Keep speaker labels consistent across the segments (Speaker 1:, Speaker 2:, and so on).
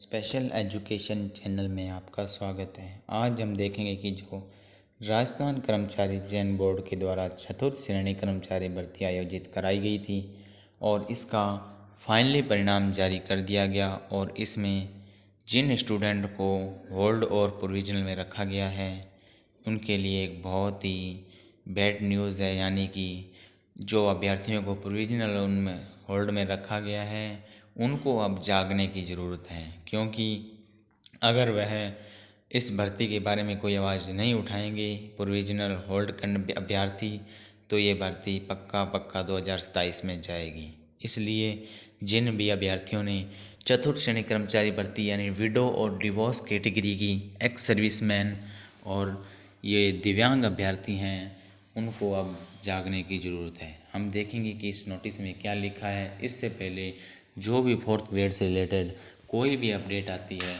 Speaker 1: Special education channel में आपका स्वागत है। आज हम देखेंगे कि जो राजस्थान कर्मचारी चयन बोर्ड के द्वारा चतुर्थ श्रेणी कर्मचारी भर्ती आयोजित कराई गई थी और इसका फाइनली परिणाम जारी कर दिया गया और इसमें जिन स्टूडेंट को होल्ड और प्रोविजनल में रखा गया है उनके लिए एक बहुत ही बैड न्यूज़ है। यानी कि जो अभ्यर्थियों को प्रोविजनल उनमें होल्ड में रखा गया है उनको अब जागने की ज़रूरत है, क्योंकि अगर वह इस भर्ती के बारे में कोई आवाज़ नहीं उठाएंगे प्रोविजनल होल्ड करने अभ्यर्थी, तो ये भर्ती पक्का 2027 में जाएगी। इसलिए जिन भी अभ्यर्थियों ने चतुर्थ श्रेणी कर्मचारी भर्ती यानी विडो और डिवोर्स कैटेगरी की एक्स सर्विसमैन और ये दिव्यांग अभ्यर्थी हैं उनको अब जागने की ज़रूरत है। हम देखेंगे कि इस नोटिस में क्या लिखा है। इससे पहले जो भी फोर्थ ग्रेड से रिलेटेड कोई भी अपडेट आती है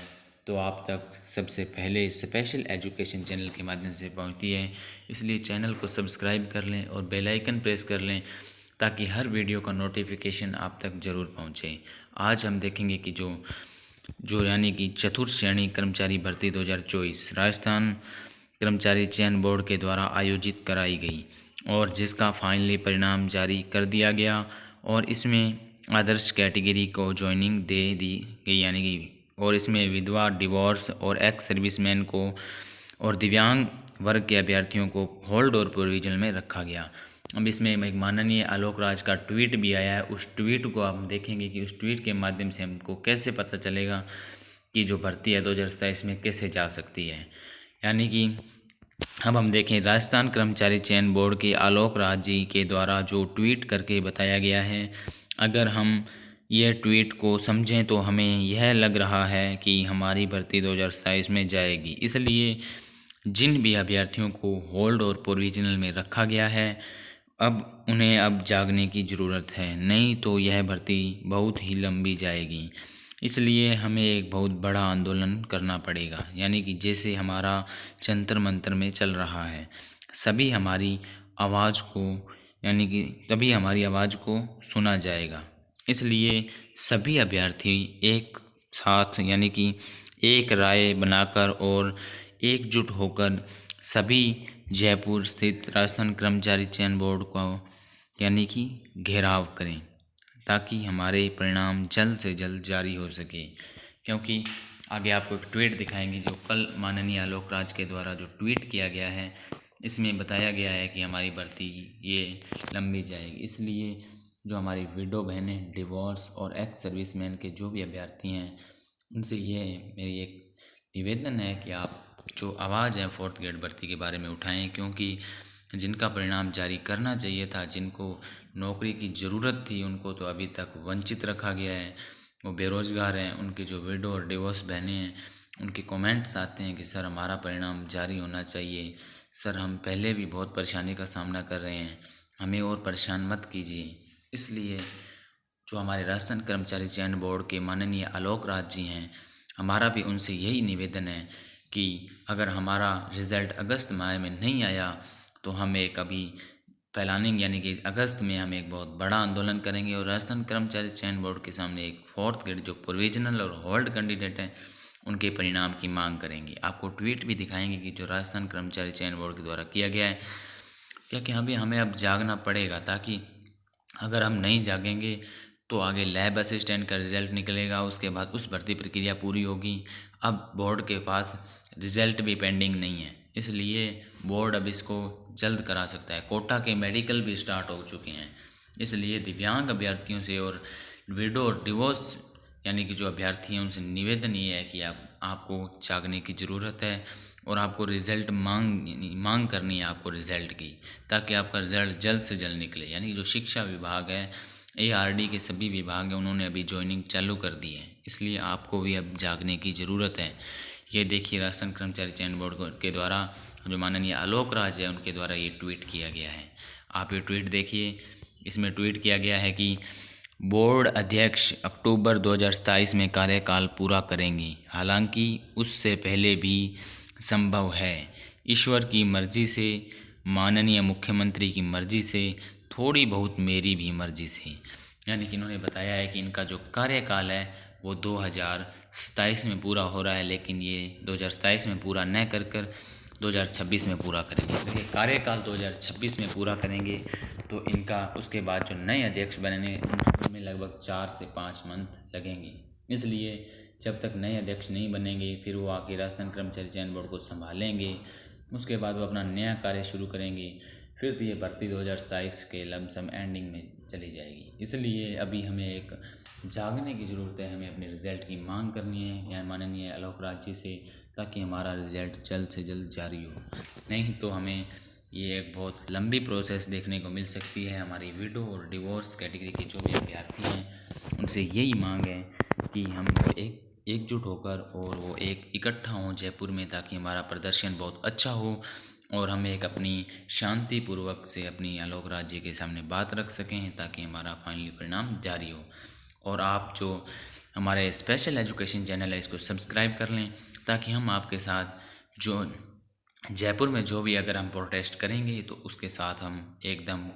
Speaker 1: तो आप तक सबसे पहले स्पेशल एजुकेशन चैनल के माध्यम से पहुंचती है। इसलिए चैनल को सब्सक्राइब कर लें और बेल आइकन प्रेस कर लें ताकि हर वीडियो का नोटिफिकेशन आप तक ज़रूर पहुंचे। आज हम देखेंगे कि जो यानी कि चतुर्थ श्रेणी कर्मचारी भर्ती 2024 राजस्थान कर्मचारी चयन बोर्ड के द्वारा आयोजित कराई गई और जिसका फाइनली परिणाम जारी कर दिया गया और इसमें आदर्श कैटेगरी को ज्वाइनिंग दे दी गई, यानी कि और इसमें विधवा, डिवोर्स और एक्स सर्विसमैन को और दिव्यांग वर्ग के अभ्यर्थियों को होल्ड और प्रोविजनल में रखा गया। अब इसमें एक माननीय आलोक राज का ट्वीट भी आया है। उस ट्वीट को हम देखेंगे कि उस ट्वीट के माध्यम से हमको कैसे पता चलेगा कि जो भर्ती है 2027 में कैसे जा सकती है। यानी कि अब हम देखें राजस्थान कर्मचारी चयन बोर्ड के आलोक राज जी के द्वारा जो ट्वीट करके बताया गया है, अगर हम यह ट्वीट को समझें तो हमें यह लग रहा है कि हमारी भर्ती 2027 में जाएगी। इसलिए जिन भी अभ्यर्थियों को होल्ड और प्रोविजनल में रखा गया है अब उन्हें अब जागने की ज़रूरत है, नहीं तो यह भर्ती बहुत ही लंबी जाएगी। इसलिए हमें एक बहुत बड़ा आंदोलन करना पड़ेगा, यानी कि जैसे हमारा जंतर मंतर में चल रहा है। सभी हमारी आवाज़ को यानी कि तभी हमारी आवाज़ को सुना जाएगा। इसलिए सभी अभ्यर्थी एक साथ यानी कि एक राय बनाकर और एकजुट होकर सभी जयपुर स्थित राजस्थान कर्मचारी चयन बोर्ड को यानी कि घेराव करें ताकि हमारे परिणाम जल्द से जल्द जारी हो सके। क्योंकि आगे आपको एक ट्वीट दिखाएंगे जो कल माननीय आलोक राज के द्वारा जो ट्वीट किया गया है, इसमें बताया गया है कि हमारी भर्ती ये लंबी जाएगी। इसलिए जो हमारी विडो बहनें, डिवोर्स और एक्स सर्विसमैन के जो भी अभ्यर्थी हैं उनसे ये मेरी एक निवेदन है कि आप जो आवाज़ है फोर्थ ग्रेड भर्ती के बारे में उठाएं, क्योंकि जिनका परिणाम जारी करना चाहिए था, जिनको नौकरी की ज़रूरत थी, उनको तो अभी तक वंचित रखा गया है। वो बेरोज़गार हैं। उनके जो विडो और डिवोर्स बहनें हैं उनके कमेंट्स आते हैं कि सर हमारा परिणाम जारी होना चाहिए, सर हम पहले भी बहुत परेशानी का सामना कर रहे हैं, हमें और परेशान मत कीजिए। इसलिए जो हमारे राजस्थान कर्मचारी चयन बोर्ड के माननीय आलोक राज जी हैं, हमारा भी उनसे यही निवेदन है कि अगर हमारा रिज़ल्ट अगस्त माह में नहीं आया तो हम एक अभी प्लानिंग यानी कि अगस्त में हम एक बहुत बड़ा आंदोलन करेंगे और राजस्थान कर्मचारी चयन बोर्ड के सामने एक फोर्थ ग्रेड जो प्रोविजनल और होल्ड कैंडिडेट हैं उनके परिणाम की मांग करेंगे। आपको ट्वीट भी दिखाएंगे कि जो राजस्थान कर्मचारी चयन बोर्ड के द्वारा किया गया है, क्योंकि अभी हमें अब जागना पड़ेगा, ताकि अगर हम नहीं जागेंगे तो आगे लैब असिस्टेंट का रिज़ल्ट निकलेगा, उसके बाद उस भर्ती प्रक्रिया पूरी होगी। अब बोर्ड के पास रिज़ल्ट भी पेंडिंग नहीं है, इसलिए बोर्ड अब इसको जल्द करा सकता है। कोटा के मेडिकल भी स्टार्ट हो चुके हैं। इसलिए दिव्यांग अभ्यर्थियों से और विडो और डिवोर्स यानी कि जो अभ्यर्थी हैं उनसे निवेदन ये है कि आपको जागने की ज़रूरत है और आपको रिज़ल्ट मांग करनी है आपको रिज़ल्ट की, ताकि आपका रिज़ल्ट जल्द से जल्द निकले। यानी कि जो शिक्षा विभाग है, ARD के सभी विभाग हैं, उन्होंने अभी ज्वाइनिंग चालू कर दी है। इसलिए आपको भी अब जागने की ज़रूरत है। ये देखिए राजस्थान कर्मचारी चयन बोर्ड के द्वारा जो माननीय आलोक राज है उनके द्वारा ये ट्वीट किया गया है। आप ये ट्वीट देखिए। इसमें ट्वीट किया गया है कि बोर्ड अध्यक्ष अक्टूबर 2027 में कार्यकाल पूरा करेंगी, हालांकि उससे पहले भी संभव है। ईश्वर की मर्जी से, माननीय मुख्यमंत्री की मर्जी से, थोड़ी बहुत मेरी भी मर्जी से। यानी कि इन्होंने बताया है कि इनका जो कार्यकाल है वो 2027 में पूरा हो रहा है, लेकिन ये 2027 में पूरा न कर 2026 में पूरा करेंगे। देखिए, कार्यकाल 2026 में पूरा करेंगे तो इनका उसके बाद जो नए अध्यक्ष बनेंगे उनमें लगभग 4 से 5 मंथ लगेंगे। इसलिए जब तक नए अध्यक्ष नहीं बनेंगे फिर वो आके राजस्थान कर्मचारी चयन बोर्ड को संभालेंगे। उसके बाद वो अपना नया कार्य शुरू करेंगे। फिर तो ये भर्ती 2027 के लमसम एंडिंग में चली जाएगी। इसलिए अभी हमें एक जागने की ज़रूरत है। हमें अपने रिज़ल्ट की मांग करनी है या माननीय आलोक राज जी से, ताकि हमारा रिज़ल्ट जल्द से जल्द जारी हो। नहीं तो हमें ये एक बहुत लंबी प्रोसेस देखने को मिल सकती है। हमारी विडो और डिवोर्स कैटेगरी के जो भी अभ्यर्थी हैं उनसे यही मांग है कि हम एकजुट होकर और वो एक इकट्ठा हों जयपुर में, ताकि हमारा प्रदर्शन बहुत अच्छा हो और हम एक अपनी शांतिपूर्वक से अपनी आलोक राज जी के सामने बात रख सकें, ताकि हमारा फाइनली परिणाम जारी हो। और आप जो हमारे स्पेशल एजुकेशन चैनल है इसको सब्सक्राइब कर लें, ताकि हम आपके साथ जो जयपुर में जो भी अगर हम प्रोटेस्ट करेंगे तो उसके साथ हम एकदम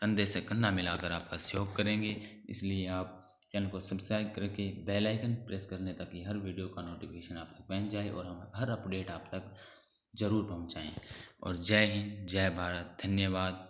Speaker 1: कंधे से कंधा मिलाकर आपका सहयोग करेंगे। इसलिए आप चैनल को सब्सक्राइब करके बेल आइकन प्रेस कर लें, ताकि हर वीडियो का नोटिफिकेशन आप तक पहुंच जाए और हम हर अपडेट आप तक ज़रूर पहुंचाएं। और जय हिंद, जय भारत, धन्यवाद।